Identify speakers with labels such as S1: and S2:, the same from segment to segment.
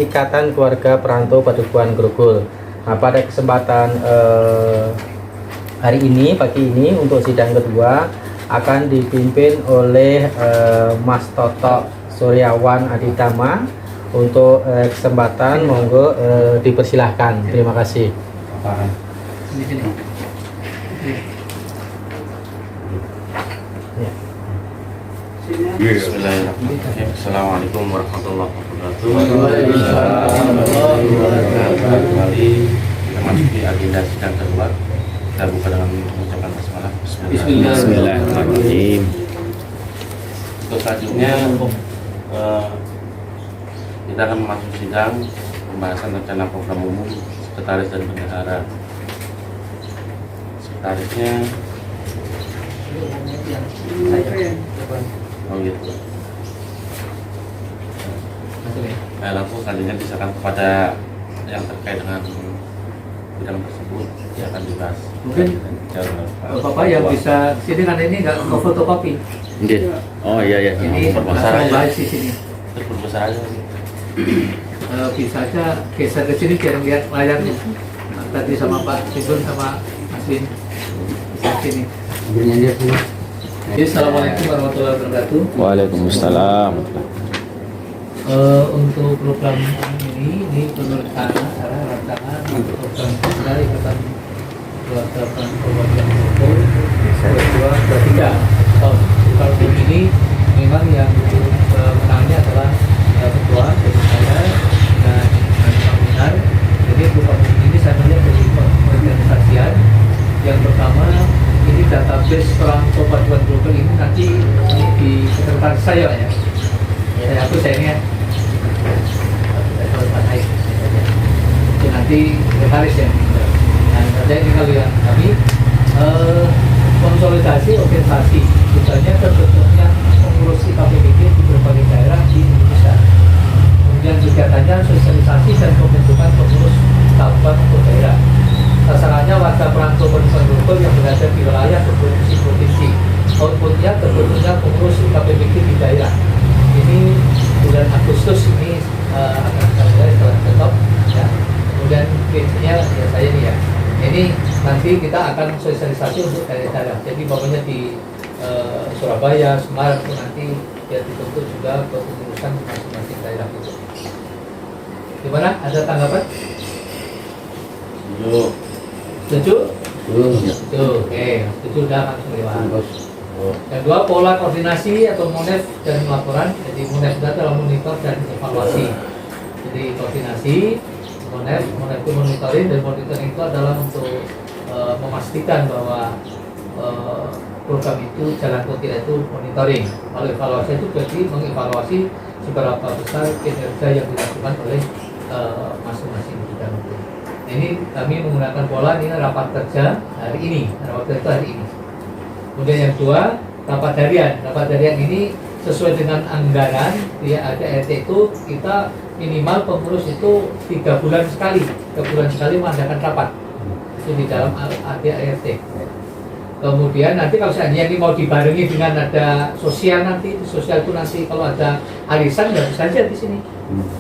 S1: Ikatan Keluarga Perantau Padukuhan Grogol. Nah, pada kesempatan hari ini, pagi ini, untuk sidang kedua akan dipimpin oleh Mas Toto Suryawan Aditama. Untuk kesempatan, monggo dipersilahkan. Terima kasih.
S2: Bismillahirrahmanirrahim. Assalamualaikum warahmatullahi wabarakatuh. Kembali kita masuki agenda sidang kedua. Kita buka dengan mengucapkan basmalah.
S3: Bismillahirrahmanirrahim.
S2: Untuk selanjutnya kita akan memasuki sidang pembahasan rencana program umum sekretaris dan bendahara. Sekretarisnya gitu. Langsung selanjutnya diserahkan kepada yang terkait dengan bidang tersebut yang akan dibahas.
S4: Mungkin Bapak yang bisa sini kan ini nggak mau fotokopi.
S3: Oh iya.
S4: Ini
S2: Berbesar aja.
S4: bahas di sini.
S2: Berbesar aja.
S4: Bisa aja geser ke sini biar lihat layarnya. Tadi sama Pak Tigun sama Mas Win di sini. Jadi, Assalamualaikum warahmatullahi wabarakatuh.
S3: Waalaikumsalam.
S4: Untuk program ini perencanaan rancangan program kita Ikatan Keluarga Perantau Grogol 2023. Tahun ini memang yang menangnya adalah ketua dari saya dan Pak Minar. Jadi program ini saya melihat dari organisasian. Yang pertama, ini database Perantau Padukuhan Grogol ini nanti di sekretaris saya ya. Saya hapus saya ini ya. Itu nanti sekretaris ya. Nah, saja ini kalau yang kami konsolidasi organisasi, misalnya terbentuknya pengurus IKPBG di berbagai daerah di Indonesia. Kemudian kegiatannya sosialisasi dan pembentukan pengurus kabupaten atau daerah. Sasarannya warga perantau Padukuhan Grogol yang berada di wilayah berprovinsi provinsi. Outputnya terbentuknya pengurus IKPBG di daerah. Ini bulan Agustus ini akan kita mulai setelah tetap ya. Kemudian PJ-nya ya saya ini ya. Ini nanti kita akan sosialisasi untuk daerah-daerah. Jadi bawahnya di Surabaya, Semarang itu nanti ya dibentuk juga kepengurusan masing-masing daerah itu. Gimana? Ada tanggapan? Setuju? Setuju. Oke, setuju udah langsung dibahas. Yang dua, pola koordinasi atau monef dan laporan. Jadi monef itu adalah monitor dan evaluasi. Jadi koordinasi, monef itu monitoring, dan monitoring itu adalah untuk memastikan bahwa program itu jalan atau tidak itu monitoring. Kalau evaluasi itu berarti mengevaluasi seberapa besar kinerja yang dilakukan oleh masing-masing bidang itu. Ini kami menggunakan pola ini rapat kerja hari ini, Kemudian yang dua, rapat harian. Rapat harian ini sesuai dengan anggaran ya, ada RT itu kita minimal pengurus itu 3 bulan sekali mengadakan rapat itu di dalam ADART. Kemudian nanti kalau seandainya ini mau dibarengi dengan ada sosial, nanti sosial itu nanti kalau ada arisan nggak bisa aja di sini.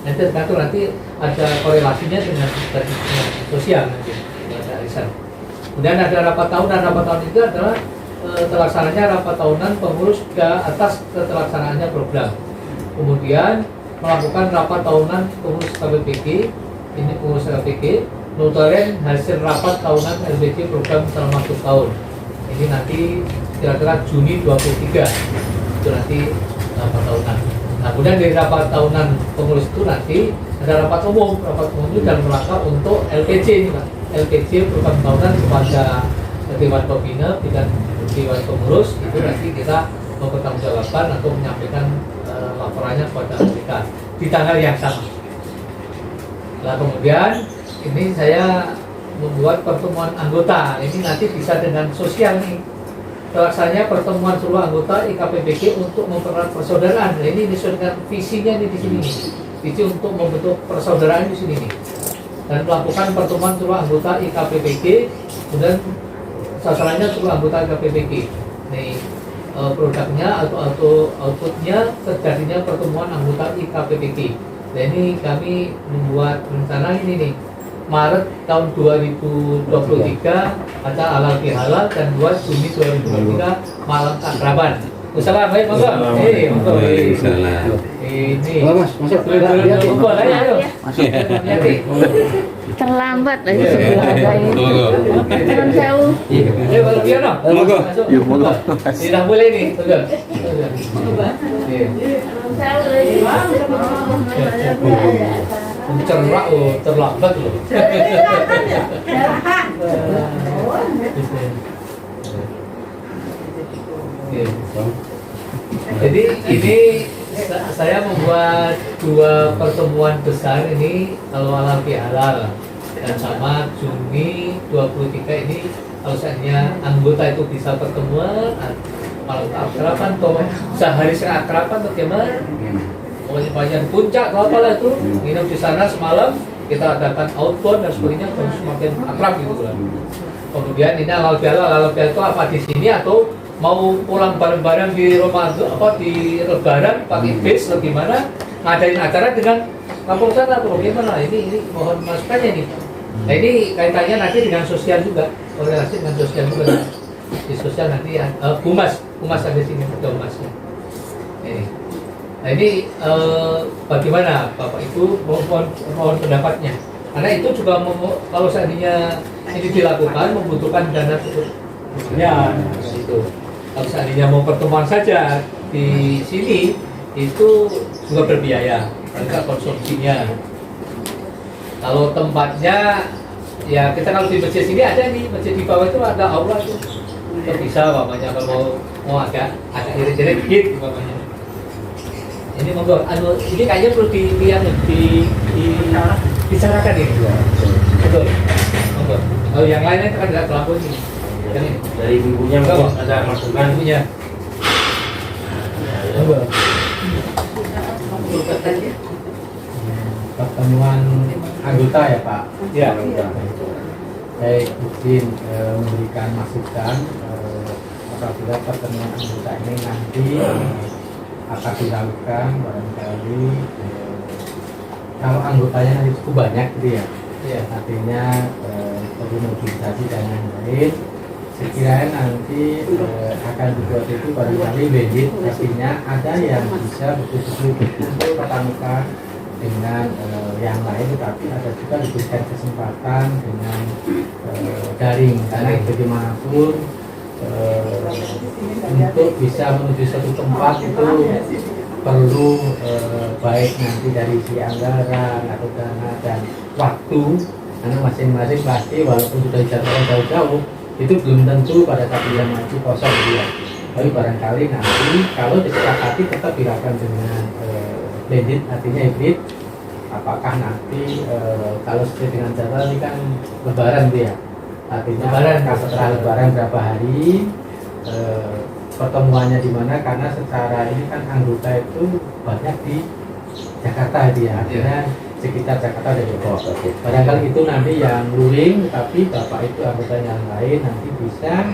S4: Nanti tergantung nanti ada korelasinya dengan sosial nanti ada arisan. Kemudian ada rapat tahunan. Rapat tahun itu adalah terlaksananya rapat tahunan pengurus ke atas keterlaksanaannya program. Kemudian melakukan rapat tahunan pengurus KPBG, ini pengurus KPBG, monitoring hasil rapat tahunan LBG program selama 1 tahun. Ini nanti kira-kira Juni 23 itu nanti rapat tahunan. Nah, kemudian dari rapat tahunan pengurus itu nanti ada rapat umum itu dalam rangka untuk LPG ini Pak. LPG program tahunan kepada Dewan Pembina dan Dewan Pengurus itu nanti kita mempertanggungjawabkan atau menyampaikan laporannya kepada mereka di tanggal yang sama. Nah, kemudian ini saya membuat pertemuan anggota. Ini nanti bisa dengan sosial nih. Terlaksananya pertemuan seluruh anggota IKPBG untuk mempererat persaudaraan. Nah, ini sesuai dengan visinya nih di sini nih. Visi untuk membentuk persaudaraan di sini nih. Dan melakukan pertemuan seluruh anggota IKPBG, kemudian sasarannya seluruh anggota IKPBG. Nih produknya atau outputnya terjadinya pertemuan anggota IKPBG. Dan ini kami membuat rencana ini nih, Maret tahun 2023 ada halal bihalal, dan 2 Juni 2023 malam keakraban. Assalamualaikum, monggo. Monggo. Ini.
S5: Mas, masuk.
S4: Monggo, ayo. Hati-hati.
S6: Terlambat lagi sebelah ada ini. Jangan sewu.
S4: Ayo kalau piano.
S5: Monggo.
S4: Masuk.
S3: Yuk, monggo.
S4: Tidak boleh nih, betul. Cerrak, terlambat loh. Jadi ini saya membuat 2 pertemuan besar ini kalau halal bihalal, dan sama Juni 23 ini kalau seandainya anggota itu bisa pertemuan malam keakraban atau sehari keakraban atau gimana, pokoknya panjang puncak atau apalah itu, nginep di sana semalam, kita adakan outbound dan sebagainya, semakin akrab gitu lah. Kemudian ini halal bihalal itu apa di sini atau mau pulang bareng-bareng di Ramadan apa di Lebaran pakai bis atau gimana, ngadain acara dengan kampung sana atau bagaimana, ini mohon masukannya nih. Nah ini kaitannya nanti dengan sosial juga, korelasi dengan sosial juga. Di sosial nanti humas ada sini, ada humasnya. Ini. Nah ini bagaimana Bapak Ibu, mohon pendapatnya, karena itu juga kalau seandainya ini dilakukan membutuhkan dana cukup ya itu. Kalau seandainya mau pertemuan saja di sini itu juga berbiaya, karena konsumsinya. Kalau tempatnya ya kita kalau di masjid sini ada nih, masjid di bawah itu ada aula itu, itu bisa mamanya kalau mau agak irit-irit dikit mamanya. Ini monggo, ini kayaknya perlu dibicarakan ini. Betul. Monggo. Kalau yang lainnya kan tidak terlampau ini. Yang ini.
S2: Dari ibunya ada masukan.
S4: Ibunya. Monggo.
S1: Pertemuan anggota ya Pak.
S4: Ya.
S1: Saya izin memberikan masukan apabila pertemuan anggota ini nanti akan dilakukan barangkali kalau anggotanya nanti cukup banyak gitu ya.
S4: Ya.
S1: Artinya perlu mobilisasi dan lain-lain. Sekiranya nanti akan dibuat itu barangkali blended, artinya ada yang bisa betul-betul berkumpul tatap muka dengan yang lain, tetapi ada juga diberikan kesempatan dengan daring, karena bagaimanapun untuk bisa menuju satu tempat itu perlu baik nanti dari si anggaran atau dana dan waktu, karena masing-masing pasti walaupun sudah dijadwalkan jauh-jauh itu belum tentu pada saat dia maju kosong dia. Tapi barangkali nanti kalau disepakati tetap dilakukan dengan blended, artinya hybrid. Apakah nanti kalau sesuai dengan jadwal ini kan lebaran dia, artinya
S4: Lebaran,
S1: setelah lebaran berapa hari pertemuannya di mana, karena secara ini kan anggota itu banyak di Jakarta dia, artinya sekitar Jakarta dan Depok. Barangkali itu nanti yang luring, tapi Bapak itu anggota yang lain nanti bisa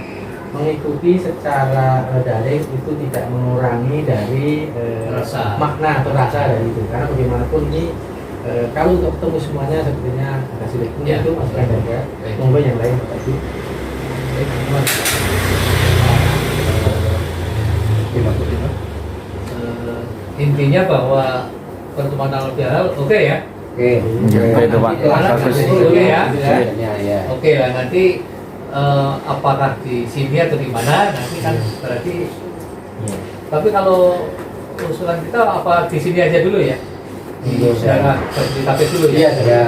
S1: mengikuti secara daring, itu tidak mengurangi dari makna atau rasa dari itu, karena bagaimanapun ini kalau untuk ketemu semuanya sepertinya agak sulit. Itu masukan dari monggo yang lain Bapak Ibu.
S4: Intinya bahwa pertemuan halal bihalal oke ya.
S5: Oke.
S3: Itu Pak.
S4: Oke ya.
S5: Ya.
S4: Oke lah, nanti apakah di sini atau di mana nanti kan berarti. Tapi kalau usulan kita apa di sini aja dulu ya? Di daerah Jabodetabek dulu ya.
S5: Iya.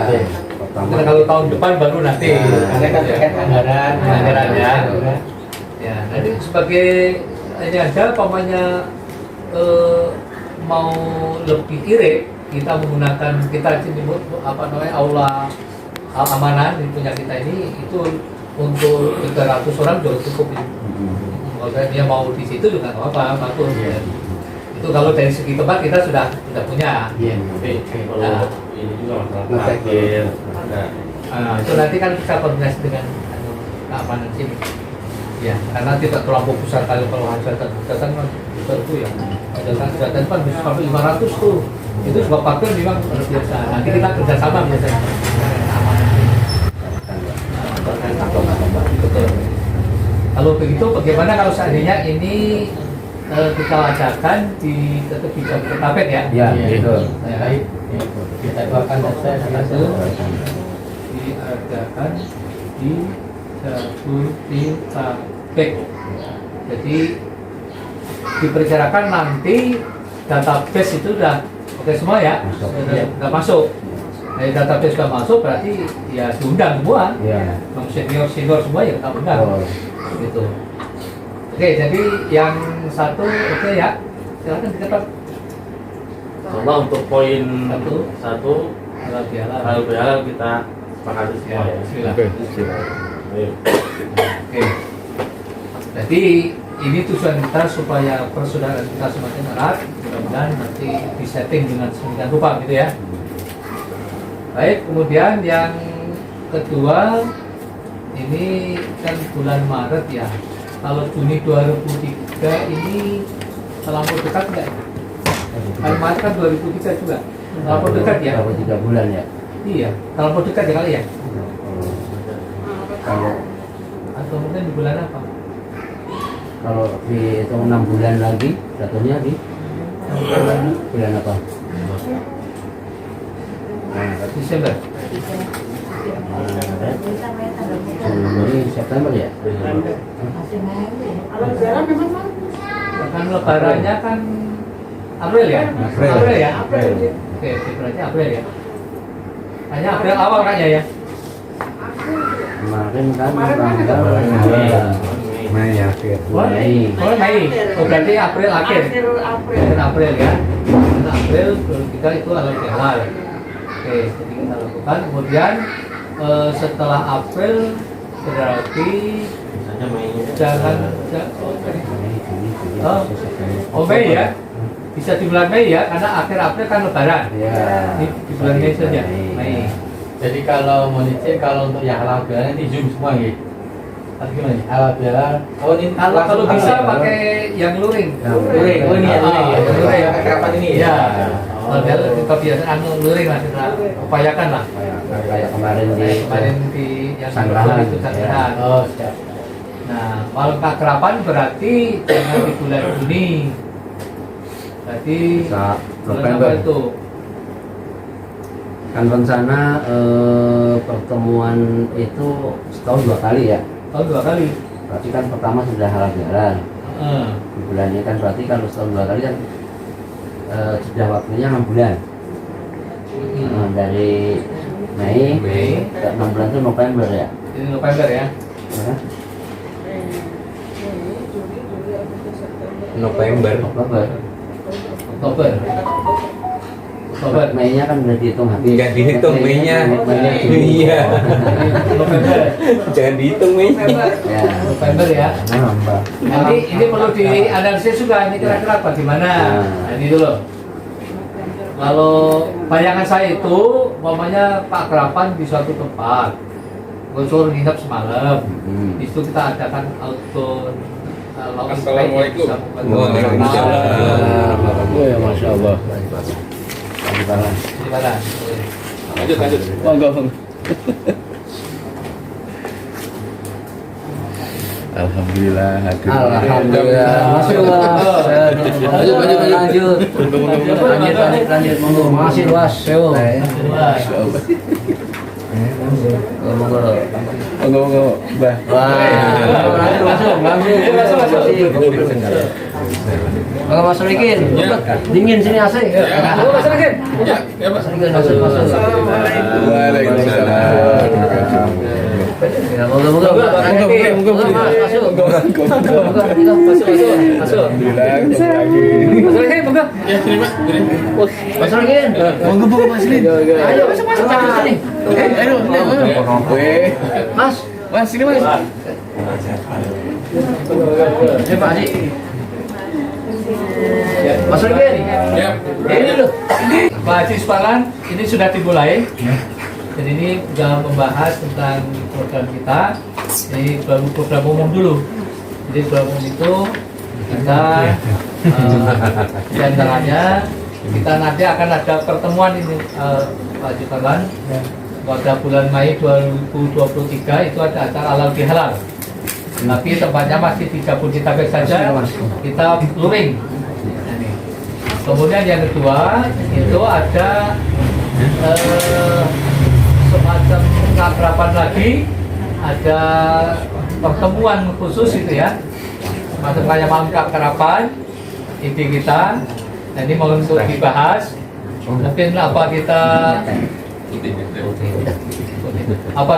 S4: Karena kalau tahun depan baru nanti.
S1: Karena kan terkait anggaran,
S4: Anggarannya. Ya, nanti sebagai ini aja, pamannya mau lebih irit, kita menggunakan nyebut apa namanya aula amanah di punya kita ini itu untuk 300 orang sudah cukup. Kalau dia mau di situ juga nggak apa-apa, bagus. Itu kalau dari segi tempat kita sudah punya.
S2: Kalau ini juga masalah parkir.
S4: Itu nanti kan bisa koordinasi dengan keamanan sini. Ya, karena tidak terlampau besar kalau hajatan kan itu ya. Hajatan kan bisa sampai 500 tuh. Itu sebab faktor memang luar biasa. Nanti kita kerjasama biasanya. Betul. Kalau begitu bagaimana kalau seandainya ini kita adakan di tetap di Jabodetabek ya?
S1: Ya, betul.
S4: Baik. Kita doakan saja itu diadakan di Jabodetabek. Jadi diperkirakan nanti database itu udah oke semua ya, sudah masuk. Dari database sudah masuk berarti ya diundang semua.
S1: Iya.
S4: Senior semua ya kita undang. Gitu. Oke, jadi yang satu oke ya, silakan diketok.
S2: Coba untuk poin
S4: Satu.
S2: 1
S4: Halal bihalal.
S2: halal bihalal kita sepakati semua ya.
S4: Bismillah.
S2: Baik.
S4: Oke. Jadi ini tujuan kita supaya persaudaraan kita semakin erat. Mudah-mudahan nanti disetting dengan sedemikian rupa gitu ya. Baik, kemudian yang kedua ini kan bulan Maret ya. Kalau Juni 2003 ini terlampau dekat nggak? Kan Maret kan 2003 juga. Terlampau dekat ya?
S5: Berapa 3 bulan ya?
S4: Iya, terlampau dekat ya kali ya?
S5: Kalau
S4: Atau mungkin di bulan apa?
S5: kalau dihitung 6 bulan lagi, jatuhnya di bulan apa?
S4: Desember.
S5: Ini September ya?
S4: Kan lebarannya kan April ya?
S1: April.
S4: Ya?
S1: April.
S4: Oke, berarti April ya? Hanya April awal kayaknya ya?
S5: Kemarin kan tanggal
S1: Mei akhir.
S5: Mei.
S4: Oh, Mei. Oh, berarti April akhir. April ya. Karena April kita itu halal bihalal. Oke, jadi kita lakukan. Kemudian setelah April berarti
S2: Misalnya Mei.
S4: Oh Mei ya. Bisa di bulan Mei ya, karena akhir April kan lebaran.
S5: Ya.
S4: Di bulan Mei saja. Mei.
S7: Jadi kalau mau dicek kalau untuk yang halal bihalal ini zoom semua gitu. Tapi gimana nih? Halal bihalal. Oh ini
S4: Kalau bisa pakai yang luring.
S7: luring. Oh ini ya luring.
S4: Luring.
S7: Yang kerapat ini
S4: Iya.
S7: ya.
S4: Kalau biar kebiasaan luring lah kita upayakan lah.
S5: Kayak kemarin di
S4: Kemarin di yang
S5: Sanggerahan,
S4: itu
S5: ya.
S4: Sanggerahan.
S7: Oh siap.
S4: Nah, kalau kekerapan berarti jangan di bulan Juni. Berarti
S5: Bisa
S4: bulan
S5: November.
S4: apa itu?
S5: Kan rencana pertemuan itu setahun 2 kali ya.
S4: Tahun 2 kali.
S5: Berarti kan pertama sudah halal bihalal.
S4: Heeh.
S5: Di bulan ini kan berarti kalau setahun 2 kali kan sudah waktunya 6 bulan. Dari Mei ke 6 bulan itu November ya.
S4: Ini November ya.
S5: Ya.
S1: November.
S5: Oktober.
S4: Oktober. Oktober.
S5: Mei-nya kan udah dihitung habis.
S1: Nggak dihitung Mei-nya.
S5: Mei-nya
S1: Iya.
S4: November.
S1: Jangan dihitung Mei-nya.
S5: Ya.
S4: November ya.
S5: Nambah.
S4: Nanti ini perlu dianalisis juga ini kira-kira bagaimana. Nah, ini dulu. Kalau bayangan saya itu, umpamanya Pak Kerapan di suatu tempat, suruh nginep semalam. Di situ kita adakan auto.
S8: Assalamualaikum.
S1: Waalaikumsalam.
S3: Oh ya masya Allah.
S5: Di mana?
S4: Di mana?
S8: Lanjut.
S3: Monggo. Alhamdulillah.
S5: Alhamdulillah. Masuk lanjut monggo. Masih luas.
S3: Monggo Mbah.
S5: Kalau Mas Rikin, dingin sini AC.
S4: Mas Rikin.
S8: Ya, Pak.
S3: Waalaikumsalam.
S5: Ya, monggo. Masuk.
S3: Alhamdulillah ketemu lagi.
S4: Mas Rikin, monggo.
S8: Ya, terima.
S5: Mas Rikin.
S3: Monggo Mas Lin.
S5: Ayo, masuk sini.
S3: Ayo. Weh.
S5: Mas.
S3: Mas sini Mas.
S5: Ini Pak Haji. Mas Rikin.
S8: Ya.
S5: Ini dulu.
S4: Pak Haji Spalan, ini sudah dimulai. Dan ini sudah membahas tentang program kita. Ini program umum dulu. Jadi program umum itu kita di antaranya kita nanti akan ada pertemuan ini Pak Jutawan pada bulan Mei 2023 itu ada acara halal bihalal. Tapi tempatnya masih di Jabodetabek saja, kita luring. Kemudian yang kedua itu ada semacam pengakraban lagi, ada pertemuan khusus itu ya, semacam kayak malam keakraban ide kita. Nah, ini mau untuk dibahas. Mungkin apa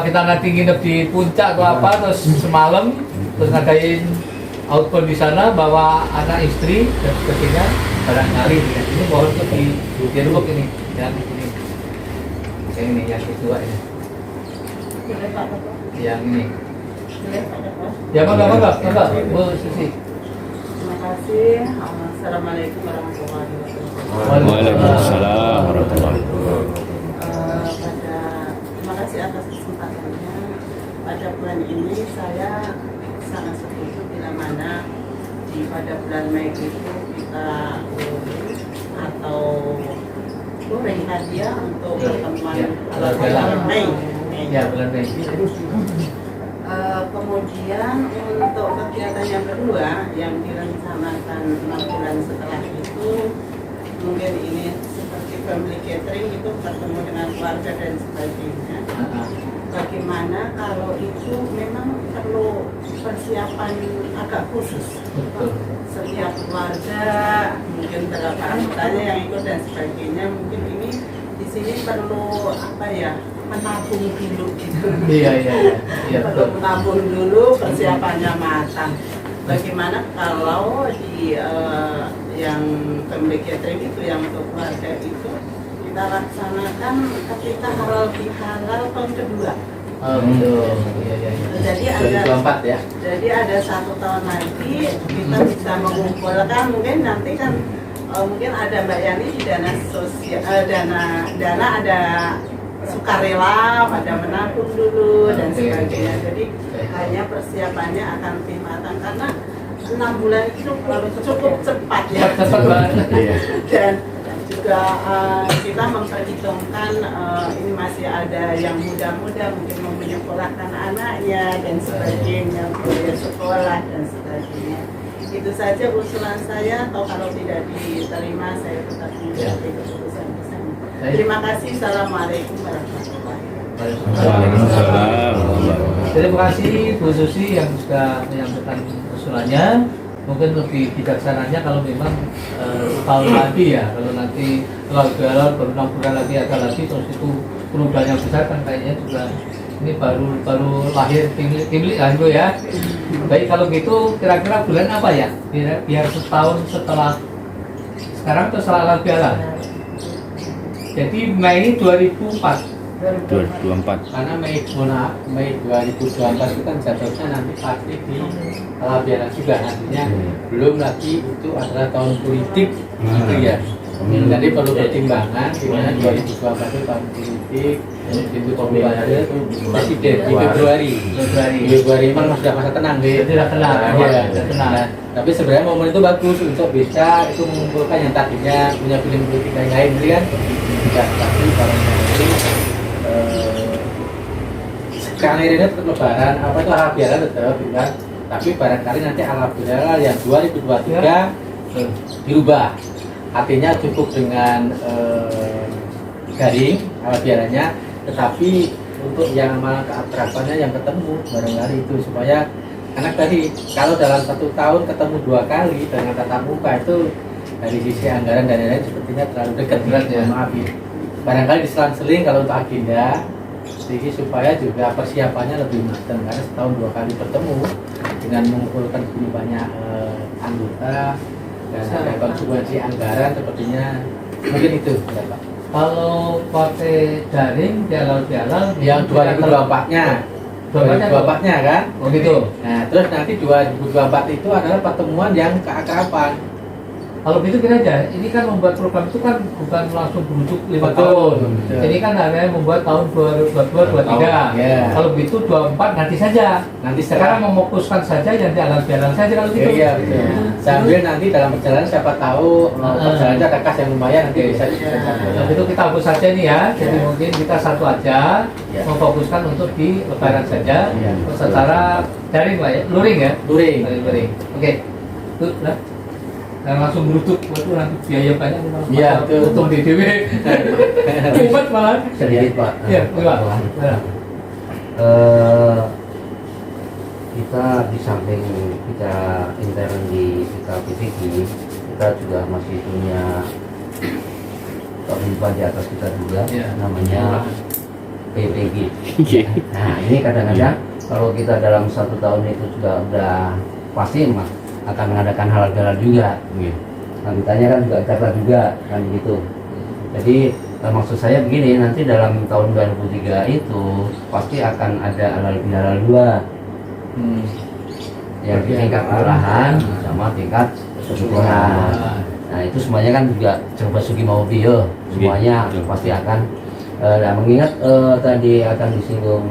S4: kita nanti nginep di puncak atau apa, terus semalam terus ngadain outbound di sana, bawa anak istri dan sebagainya barangkali. Ini mohon untuk dirubuk ini yang ini yang kedua ini. Yang ini. Ya bangga Bu Susi.
S9: Terima kasih. Assalamualaikum warahmatullahi wabarakatuh.
S3: Waalaikumsalam warahmatullahi wabarakatuh.
S9: Terima kasih atas kesempatannya. Pada bulan ini saya sangat setuju bila mana pada bulan Mei itu kita atau luring hadiah untuk pertemuan bulan Mei.
S4: Ya, bulan Mei.
S9: Kemudian untuk kegiatan yang kedua yang direncanakan 6 bulan setelah itu, mungkin ini seperti family gathering, itu bertemu dengan keluarga dan sebagainya. Bagaimana kalau itu memang perlu persiapan agak khusus. Setiap keluarga mungkin berapa anggotanya yang ikut dan sebagainya, mungkin ini di sini perlu apa ya, menabung dulu gitu.
S4: Iya,
S9: perlu menabung dulu, persiapannya matang. Bagaimana kalau di yang family gathering itu, yang untuk keluarga itu kita laksanakan ketika halal bihalal tahun kedua.
S4: Iya.
S9: Jadi ada 1 tahun lagi kita bisa mengumpulkan, mungkin nanti kan mungkin ada Mbak Yani di dana sosial, dana ada sukarela, pada menabung dulu dan sebagainya. Jadi hanya persiapannya akan lebih matang karena 6 bulan itu cukup cepat ya.
S4: Cepat banget.
S9: Dan juga kita memperhitungkan ini masih ada yang muda-muda mungkin mau menyekolahkan anaknya dan sebagainya, biaya sekolah dan sebagainya. Itu saja usulan saya, atau kalau tidak diterima saya tetap mengikuti keputusan bersama. Terima kasih. Assalamualaikum warahmatullahi wabarakatuh.
S4: Terima kasih Bu Susi yang sudah menyampaikan usulannya. Mungkin lebih bijaksananya kalau memang tahun lagi ya, kalau nanti kalau baru 6 bulan lagi ada lagi, terus itu perubahan yang besar kan kayaknya juga ini baru lahir timlik kan Bu ya. Baik, kalau gitu kira-kira bulan apa ya? Biar setahun setelah sekarang atau setelah halal bihalal. Jadi Mei 2024.
S7: Karena Mei 2024 itu kan jadwalnya nanti pasti di halal bihalal juga, artinya belum lagi itu adalah tahun politik gitu ya. Jadi perlu pertimbangan di mana 2024 itu tahun politik, itu pemilihan presiden di Februari memang sudah masa tenang deh.
S4: Sudah tenang.
S7: Tapi sebenarnya momen itu bagus untuk bisa itu mengumpulkan yang tadinya punya pilihan politik yang lain, kan? Tidak, tapi kalau ini sekarang ini tetap lebaran, apa itu halal bihalal tetap, kan? Tapi barangkali nanti halal bihalal yang 2023 dirubah. Artinya cukup dengan garing halal bihalalnya, tetapi untuk yang malah keakrabannya yang ketemu barangkali itu, supaya anak tadi kalau dalam 1 tahun ketemu 2 kali dengan tatap muka itu dari sisi anggaran dan lain-lain sepertinya terlalu dekat ya. Maaf ya. Barangkali diselang-seling kalau untuk agenda, jadi supaya juga persiapannya lebih matang, karena setahun 2 kali bertemu dengan mengumpulkan begini banyak anggota dan ada konsumsi anggaran, sepertinya mungkin itu ya, Pak.
S4: Kalau pakai daring di halal bihalal
S7: Yang 2024-nya 2024-nya kan?
S4: Oh gitu.
S7: Nah, terus nanti 2024 itu adalah pertemuan yang keakraban.
S4: Kalau begitu gini aja, ini kan membuat program itu kan bukan langsung berujuk 5
S7: Betul,
S4: tahun.
S7: betul.
S4: Ini kan hanya membuat tahun 2022, 2023.
S7: Ya.
S4: Kalau begitu 24 nanti saja.
S7: Nanti
S4: Sekarang memokuskan saja yang di alam jalan saja kalau gitu.
S7: Iya, betul. Sambil nanti dalam perjalanan siapa tahu perjalanan ada kas yang lumayan nanti bisa
S4: Kalau itu kita hapus saja nih ya. Jadi mungkin kita satu aja
S7: Ya.
S4: memfokuskan untuk di lebaran saja
S7: Ya.
S4: secara daring lah ya, luring ya.
S7: Luring.
S4: Luring. Oke. Tuh, lah. Dan langsung berutuk, waduh nanti biaya banyak nih malah.
S7: Iya, betul.
S4: Untung di DW. Hebat malah.
S5: Sedikit Pak.
S4: Iya, Pak.
S5: Kita di samping kita intern di PPG, kita juga masih punya kehidupan di atas kita juga,
S4: Iya.
S5: namanya PPG.
S3: Iya.
S5: Nah ini kadang-kadang kalau kita dalam 1 tahun itu juga udah pasti akan mengadakan halal juga.
S3: Iya.
S5: Nah ditanya kan juga kata juga kan gitu. Jadi maksud saya begini, nanti dalam tahun 2003 itu pasti akan ada halal dua yang di tingkat kelurahan sama tingkat kedukuhan. Nah itu semuanya kan juga coba sugi mau bio semuanya
S3: Betul.
S5: pasti akan nah, mengingat tadi akan disinggung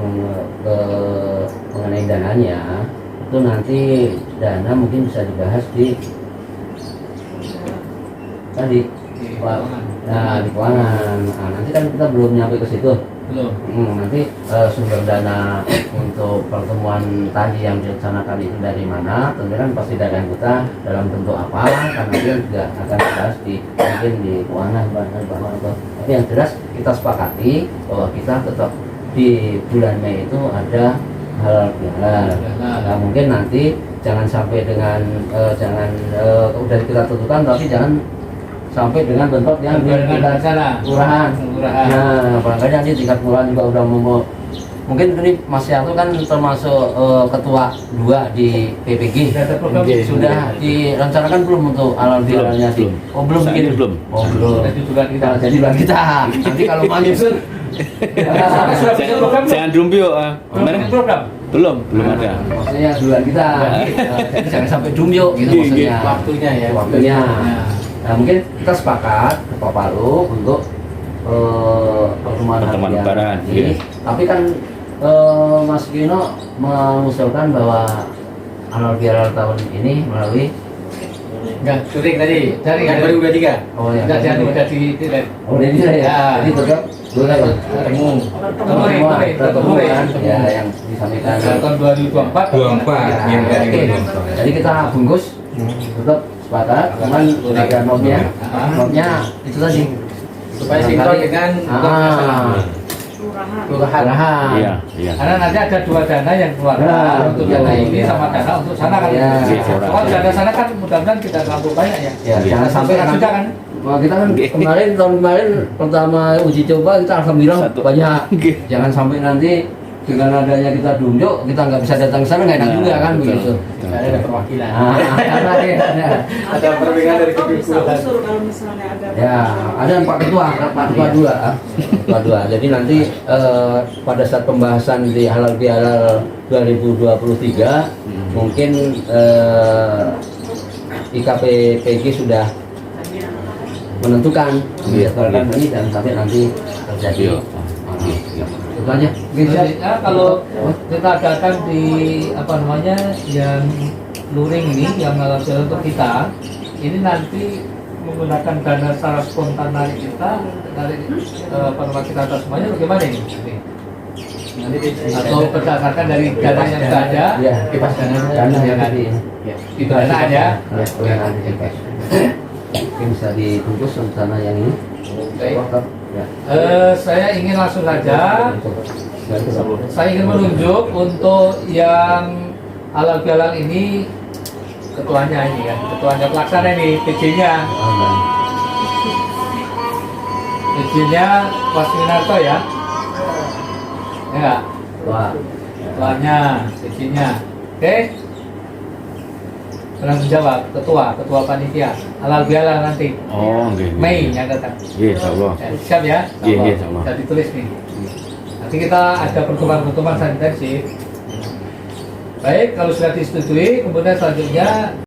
S5: mengenai dananya, itu nanti dana mungkin bisa dibahas di tadi nah di keuangan. Nah, nanti kan kita belum nyampe ke situ.
S4: Belum.
S5: Nanti sumber dana untuk pertemuan tadi yang direncanakan itu dari mana? Tentunya kan pasti dari anggota dalam bentuk apa? Karena dia juga akan dibahas di mungkin di keuangan atau. Tapi yang jelas kita sepakati bahwa kita tetap di bulan Mei itu ada halal bihalal. Nah, mungkin nanti jangan sampai dengan udah kita tentukan, tapi jangan sampai dengan bentuk yang di tingkat kelurahan. Nah, barangkali nanti tingkat kelurahan juga udah mungkin ini Mas Yanto kan termasuk ketua 2 di PPG. Sudah direncanakan belum untuk halal bihalalnya sih? Oh belum
S3: Saat ini
S5: mungkin.
S3: belum.
S5: Oh belum. Jadi bulan kita. Nanti kalau menyusun
S3: Jangan dumbio. Kemarin
S4: program.
S3: belum ada.
S5: maksudnya duluan kita. Jadi jangan sampai dumyo gitu maksudnya.
S7: Waktunya ya.
S5: Waktunya. Nah, mungkin kita sepakat ke Pak Palu untuk pertemuan
S3: Pertemuan
S5: harian
S3: lebaran,
S5: ini.
S3: iya.
S5: Tapi kan Mas Gino mengusulkan bahwa halal bihalal tahun ini melalui
S7: Enggak, syuting tadi.
S4: Dari
S7: Yang 2023.
S5: oh ya
S4: Udah di
S5: oh ini ya.
S4: Ya.
S5: Jadi tetap boleh ya.
S7: Ketemu.
S5: Ketemu kan ya yang disampaikan.
S4: tahun 2024.
S1: 24.
S5: Ya, oke. Jadi kita bungkus tetap sepakat, cuman ada notnya itu tadi
S7: Supaya sinkron dengan kelurahan.
S3: Iya, iya.
S4: Karena nanti ada 2 dana yang keluar untuk dana ini sama dana untuk sana kan.
S5: Ya.
S4: Kalau dana sana kan mudah-mudahan tidak terlalu banyak ya.
S5: Ya, jangan sampai
S4: Sudah
S5: nanti
S4: kan.
S5: Wah, kita kan tahun kemarin pertama uji coba kita alhamdulillah
S3: Satu.
S5: banyak. Jangan sampai nanti dengan adanya kita dunjuk kita nggak bisa datang ke sana nggak enak juga kan begitu.
S7: Ada perwakilan.
S5: Karena
S7: Ada perbedaan dari
S9: bisa
S7: kedua.
S9: usul kalau misalnya ada
S5: ya ada Pak Ketua Ketua 2. Jadi nanti pada saat pembahasan di halal bihalal 2023 mungkin IKPPG sudah menentukan berdasarkan ini dan sampai nanti terjadi. Itu aja.
S4: Selanjutnya kalau kita adakan di apa namanya yang luring ini yang halal bihalal untuk kita, ini nanti menggunakan dana secara spontan dari kita dari apa namanya kita atas semuanya bagaimana ini? Atau berdasarkan dari dana yang sudah ada?
S5: Ya,
S7: Kipas dana.
S5: dana yang tadi.
S4: Itu dana aja.
S5: Ya, nanti kipas. Mungkin bisa dibungkus rencana yang ini.
S4: Baik.
S5: Ya.
S4: Saya ingin langsung saja. Saya ingin menunjuk untuk yang halal bihalal ini ketuanya ini kan, ketuanya pelaksana ini, PJ-nya. PJ-nya Mas Winarto ya. Ya enggak?
S5: Wah.
S4: Ketuanya, PJ-nya. Oke? Penanggung jawab, ketua panitia halal bihalal nanti.
S3: Oh, nggih.
S4: Mei yang datang.
S3: Iya, insyaallah.
S4: Siap ya?
S3: Iya, iya, insyaallah.
S4: Sudah ditulis nih. Nanti kita ada pertemuan-pertemuan sanitasi. Baik, kalau sudah disetujui, kemudian selanjutnya